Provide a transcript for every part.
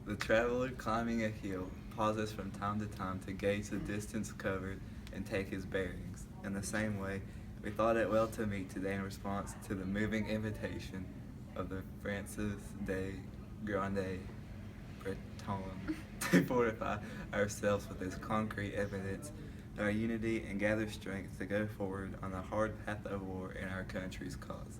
The traveler climbing a hill pauses from time to time to gauge the distance covered and take his bearings. In the same way, we thought it well to meet today in response to the moving invitation of the Francis de Grande Breton to fortify ourselves with this concrete evidence of our unity and gather strength to go forward on the hard path of war in our country's cause.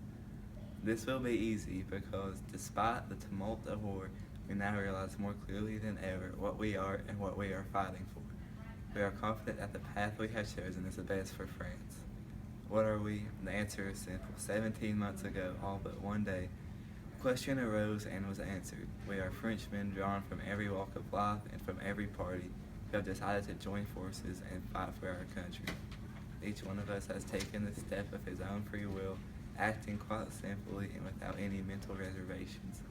This will be easy because, despite the tumult of war, we now realize more clearly than ever what we are and what we are fighting for. We are confident that the path we have chosen is the best for France. What are we? The answer is simple. 17 months ago, all but one day, the question arose and was answered. We are Frenchmen drawn from every walk of life and from every party who have decided to join forces and fight for our country. Each one of us has taken the step of his own free will, acting quite simply and without any mental reservations.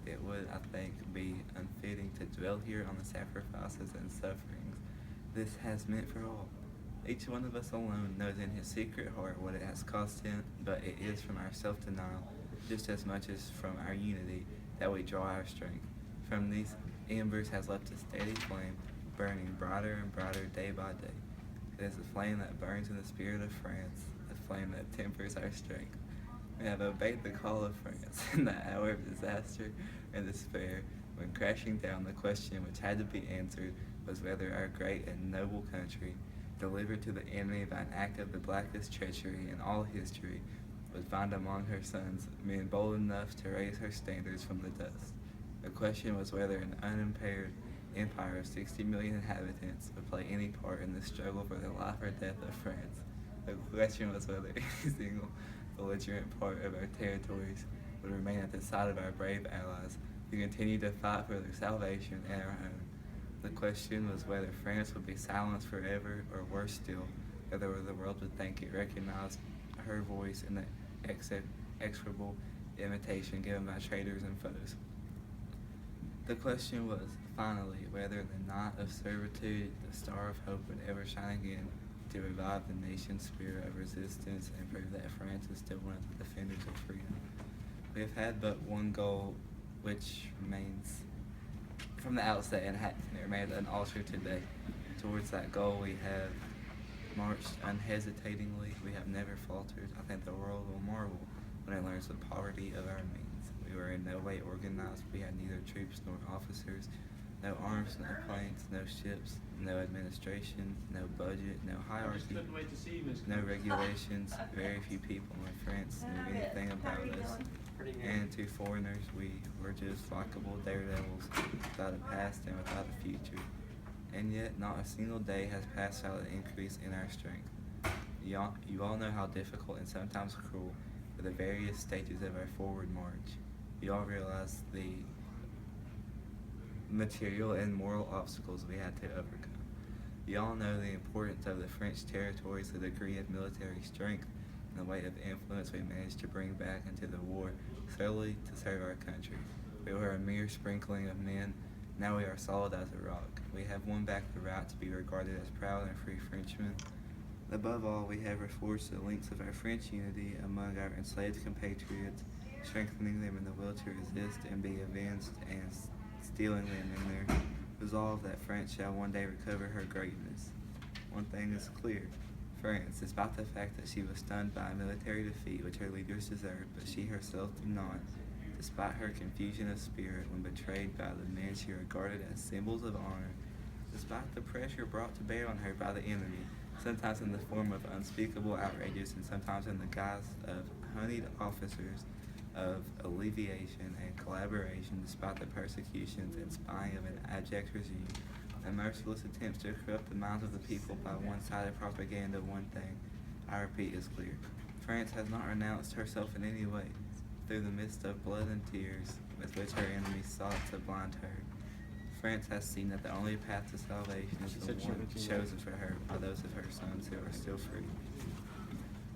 It would, I think, be unfitting to dwell here on the sacrifices and sufferings this has meant for all. Each one of us alone knows in his secret heart what it has cost him, but it is from our self-denial, just as much as from our unity, that we draw our strength. From these embers has leapt a steady flame, burning brighter and brighter day by day. It is a flame that burns in the spirit of France, a flame that tempers our strength. We have obeyed the call of France in the hour of disaster and despair, when crashing down the question which had to be answered was whether our great and noble country, delivered to the enemy by an act of the blackest treachery in all history, would find among her sons men bold enough to raise her standards from the dust. The question was whether an unimpaired empire of 60 million inhabitants would play any part in the struggle for the life or death of France. The question was whether any single belligerent part of our territories would remain at the side of our brave allies who continue to fight for their salvation and our own. The question was whether France would be silenced forever, or worse still, whether the world would think it recognized her voice in the execrable imitation given by traitors and foes. The question was, finally, whether the night of servitude, the star of hope, would ever shine again to revive the nation's spirit of resistance and prove that France is still one of the defenders of freedom. We have had but one goal, which remains from the outset and it remains unaltered today. Towards that goal we have marched unhesitatingly. We have never faltered. I think the world will marvel when it learns the poverty of our means. We were in no way organized. We had neither troops nor officers, no arms, no planes, no ships, no administration, no budget, no hierarchy, no regulations. Very few people in France knew anything about us. And to foreigners, we were just likable daredevils without a past and without a future. And yet, not a single day has passed without an increase in our strength. You all know how difficult and sometimes cruel were the various stages of our forward march. You all realize the material and moral obstacles we had to overcome. You all know the importance of the French territories, the degree of military strength, and the weight of influence we managed to bring back into the war solely to serve our country. We were a mere sprinkling of men. Now we are solid as a rock. We have won back the right to be regarded as proud and free Frenchmen. Above all, we have reinforced the links of our French unity among our enslaved compatriots, strengthening them in the will to resist and be avenged, and steeling them in their resolve that France shall one day recover her greatness. One thing is clear. France, despite the fact that she was stunned by a military defeat which her leaders deserved, but she herself did not, despite her confusion of spirit when betrayed by the men she regarded as symbols of honor, despite the pressure brought to bear on her by the enemy, sometimes in the form of unspeakable outrages and sometimes in the guise of honeyed officers of alleviation and collaboration, despite the persecutions and spying of an abject regime, and merciless attempts to corrupt the minds of the people by one-sided propaganda. One thing, I repeat, is clear. France has not renounced herself in any way. Through the midst of blood and tears with which her enemies sought to blind her, France has seen that the only path to salvation is the one chosen for her by those of her sons who are still free.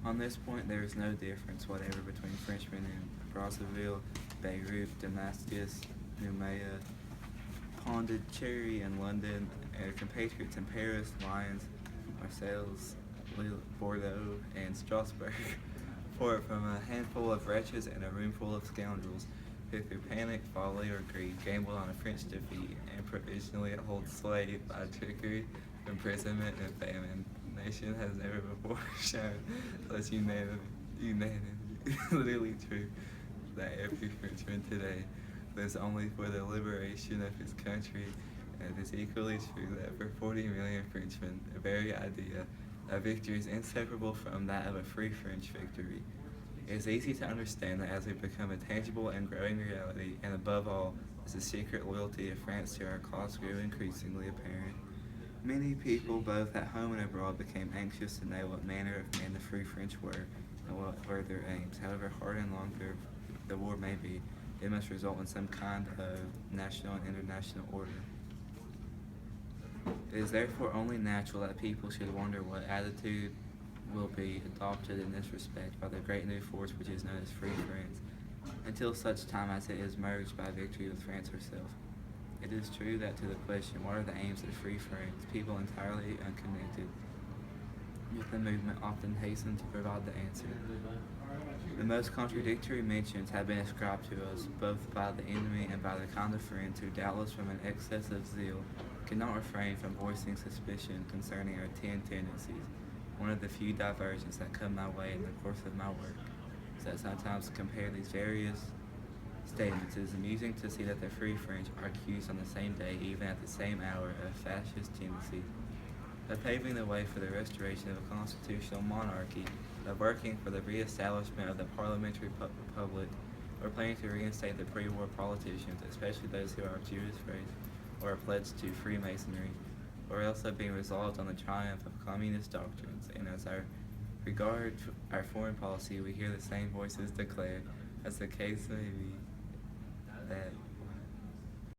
On this point, there is no difference whatever between Frenchmen in Brazzaville, Beirut, Damascus, Noumea, Pondicherry, and London, and compatriots in Paris, Lyons, Marseilles, Bordeaux, and Strasbourg. For from a handful of wretches and a room full of scoundrels, who through panic, folly, or greed gambled on a French defeat and provisionally holds slave by trickery, imprisonment, and famine. The nation has never before shown such unanimity, literally true, that every Frenchman today lives only for the liberation of his country, and it is equally true that for 40 million Frenchmen, the very idea of victory is inseparable from that of a free French victory. It is easy to understand that as we become a tangible and growing reality, and above all, as the secret loyalty of France to our cause grew increasingly apparent, many people, both at home and abroad, became anxious to know what manner of men the free French were, and what were their aims. However hard and long the war may be, it must result in some kind of national and international order. It is therefore only natural that people should wonder what attitude will be adopted in this respect by the great new force which is known as Free France, until such time as it is merged by victory with France herself. It is true that to the question, what are the aims of Free France, people entirely unconnected with the movement often hasten to provide the answer. The most contradictory mentions have been ascribed to us, both by the enemy and by the kind of friends who, doubtless from an excess of zeal, cannot refrain from voicing suspicion concerning our 10 tendencies. One of the few diversions that come my way in the course of my work is that sometimes compare these various statements. It is amusing to see that the Free French are accused on the same day, even at the same hour, of fascist tendencies, of paving the way for the restoration of a constitutional monarchy, of working for the re-establishment of the parliamentary republic, or planning to reinstate the pre-war politicians, especially those who are of Jewish faith or are pledged to Freemasonry, or else of being resolved on the triumph of communist doctrines. And as our regard our foreign policy, we hear the same voices declare, as the case may be, that